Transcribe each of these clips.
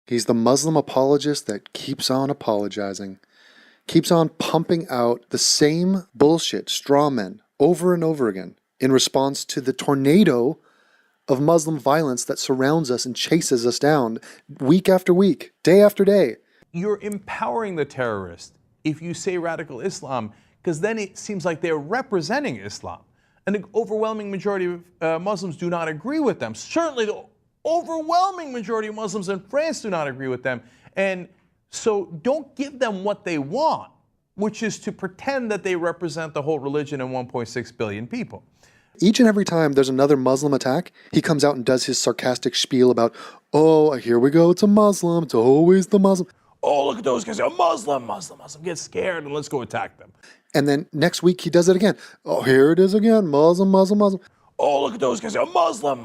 He's the Muslim apologist that keeps on apologizing, keeps on pumping out the same bullshit, straw men, over and over again in response to the tornado of Muslim violence that surrounds us and chases us down week after week, day after day. You're empowering the terrorist if you say radical Islam, because then it seems like they're representing Islam. And the overwhelming majority of Muslims do not agree with them. Certainly the overwhelming majority of Muslims in France do not agree with them. And so don't give them what they want, which is to pretend that they represent the whole religion and 1.6 billion people. Each and every time there's another Muslim attack, he comes out and does his sarcastic spiel about, oh, here we go, it's a Muslim, it's always the Muslim. Oh, look at those guys, a Muslim, get scared and let's go attack them. And then next week he does it again. Oh, here it is again, Muslim. Oh, look at those guys, a Muslim.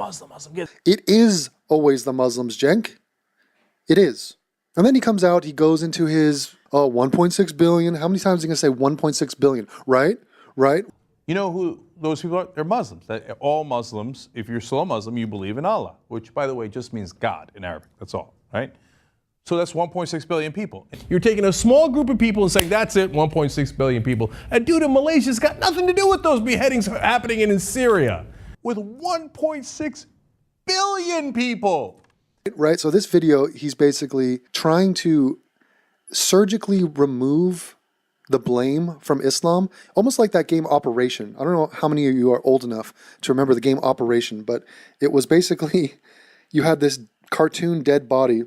It is always the Muslims, Jenk. It is. And then he comes out, he goes into his 1.6 billion. How many times is he going to say 1.6 billion? Right? You know who those people are? They're Muslims. All Muslims, if you're still a Muslim, you believe in Allah, which, by the way, just means God in Arabic. That's all, right? So that's 1.6 billion people. You're taking a small group of people and saying, that's it, 1.6 billion people. And dude, Malaysia's got nothing to do with those beheadings happening in Syria with 1.6 billion people. Right, so this video, he's basically trying to surgically remove the blame from Islam, almost like that game Operation. I don't know how many of you are old enough to remember the game Operation, but it was basically, you had this cartoon dead body,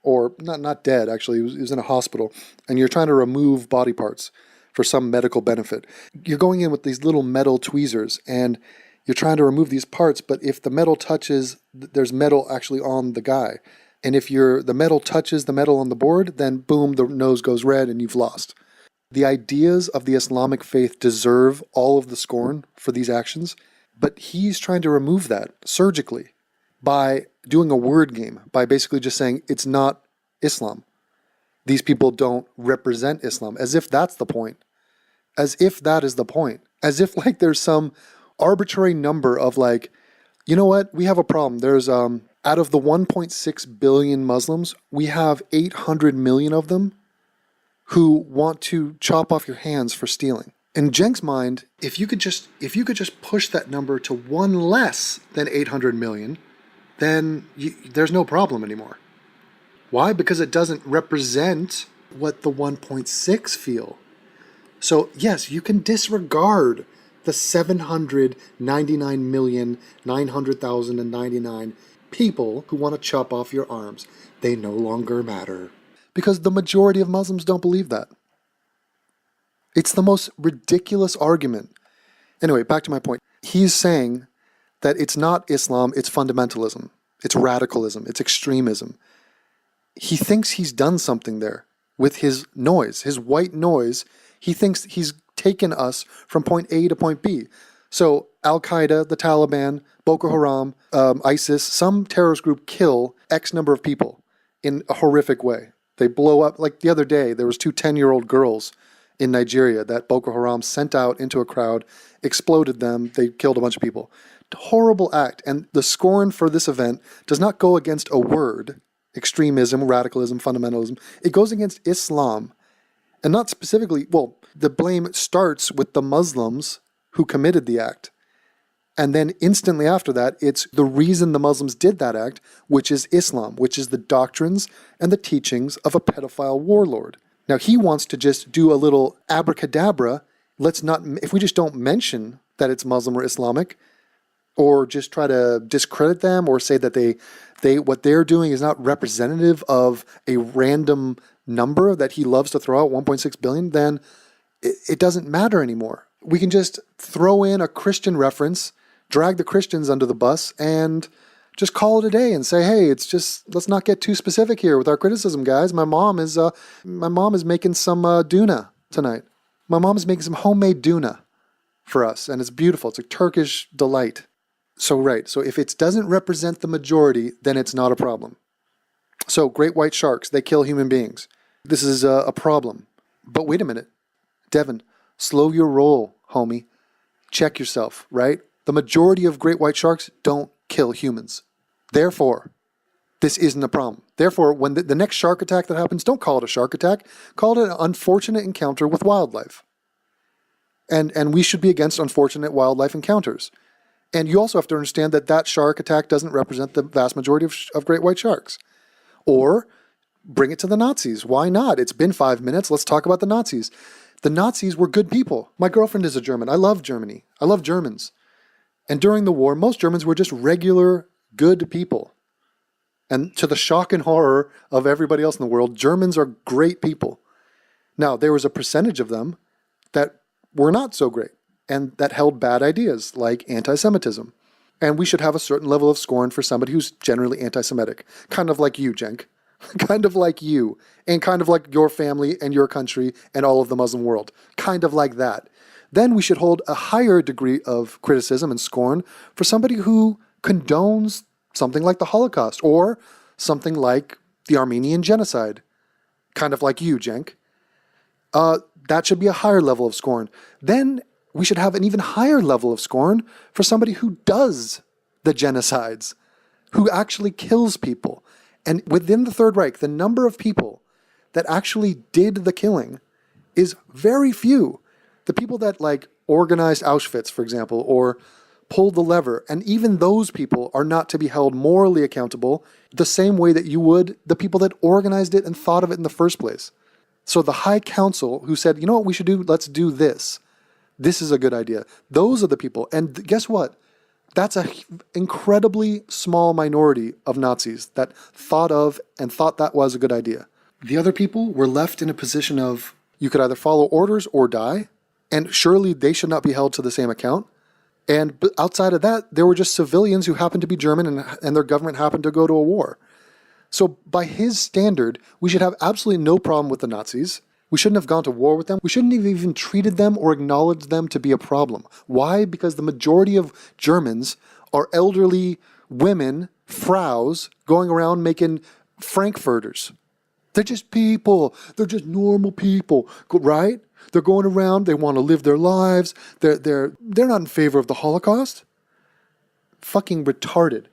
or not dead actually, it was in a hospital, and you're trying to remove body parts for some medical benefit. You're going in with these little metal tweezers, and you're trying to remove these parts, but if the metal touches, there's metal actually on the guy. And if the metal touches the metal on the board, then boom, the nose goes red and you've lost. The ideas of the Islamic faith deserve all of the scorn for these actions, but he's trying to remove that surgically by doing a word game, by basically just saying it's not Islam. These people don't represent Islam, as if that's the point. As if that is the point. As if like there's some arbitrary number of like, you know what, we have a problem. There's, out of the 1.6 billion Muslims, we have 800 million of them who want to chop off your hands for stealing. In Cenk's mind, if you could just push that number to one less than 800 million, then there's no problem anymore. Why? Because it doesn't represent what the 1.6 feel. So yes, you can disregard the 799,900,099 people who want to chop off your arms. They no longer matter. Because the majority of Muslims don't believe that. It's the most ridiculous argument. Anyway, back to my point. He's saying that it's not Islam, it's fundamentalism. It's radicalism, it's extremism. He thinks he's done something there with his noise, his white noise. He thinks he's taken us from point A to point B. So Al-Qaeda, the Taliban, Boko Haram, ISIS, some terrorist group kill X number of people in a horrific way. They blow up, like the other day, there was 2 10-year-old girls in Nigeria that Boko Haram sent out into a crowd, exploded them, they killed a bunch of people. Horrible act, and the scorn for this event does not go against a word, extremism, radicalism, fundamentalism. It goes against Islam, and not specifically, well, the blame starts with the Muslims who committed the act. And then instantly after that, it's the reason the Muslims did that act, which is Islam, which is the doctrines and the teachings of a pedophile warlord. Now he wants to just do a little abracadabra. If we just don't mention that it's Muslim or Islamic, or just try to discredit them or say that what they're doing is not representative of a random number that he loves to throw out, 1.6 billion, then it doesn't matter anymore. We can just throw in a Christian reference, drag the Christians under the bus, and just call it a day and say, hey, let's not get too specific here with our criticism, guys. My mom is making some doona tonight. My mom is making some homemade doona for us, and it's beautiful. It's a Turkish delight. So if it doesn't represent the majority, then it's not a problem. So great white sharks, they kill human beings. This is a problem. But wait a minute. Devin, slow your roll, homie. Check yourself, right? The majority of great white sharks don't kill humans. Therefore, this isn't a problem. Therefore, when the next shark attack that happens, don't call it a shark attack. Call it an unfortunate encounter with wildlife. And we should be against unfortunate wildlife encounters. And you also have to understand that that shark attack doesn't represent the vast majority of great white sharks. Or bring it to the Nazis. Why not? It's been 5 minutes. Let's talk about the Nazis. The Nazis were good people. My girlfriend is a German. I love Germany. I love Germans. And during the war, most Germans were just regular, good people. And to the shock and horror of everybody else in the world, Germans are great people. Now, there was a percentage of them that were not so great and that held bad ideas like anti-Semitism. And we should have a certain level of scorn for somebody who's generally anti-Semitic. Kind of like you, Cenk. Kind of like you. And kind of like your family and your country and all of the Muslim world. Kind of like that. Then we should hold a higher degree of criticism and scorn for somebody who condones something like the Holocaust or something like the Armenian genocide. Kind of like you, Cenk. That should be a higher level of scorn. Then we should have an even higher level of scorn for somebody who does the genocides, who actually kills people. And within the Third Reich, the number of people that actually did the killing is very few. The people that organized Auschwitz, for example, or pulled the lever, and even those people are not to be held morally accountable the same way that you would the people that organized it and thought of it in the first place. So the High Council who said, you know what we should do? Let's do this. This is a good idea. Those are the people. And guess what? That's an incredibly small minority of Nazis that thought that was a good idea. The other people were left in a position of you could either follow orders or die. And surely they should not be held to the same account. And outside of that, there were just civilians who happened to be German and their government happened to go to a war. So by his standard, we should have absolutely no problem with the Nazis. We shouldn't have gone to war with them. We shouldn't have even treated them or acknowledged them to be a problem. Why? Because the majority of Germans are elderly women, fraus, going around making frankfurters. They're just people. They're just normal people, right? They're going around. They want to live their lives. They're not in favor of the Holocaust. Fucking retarded.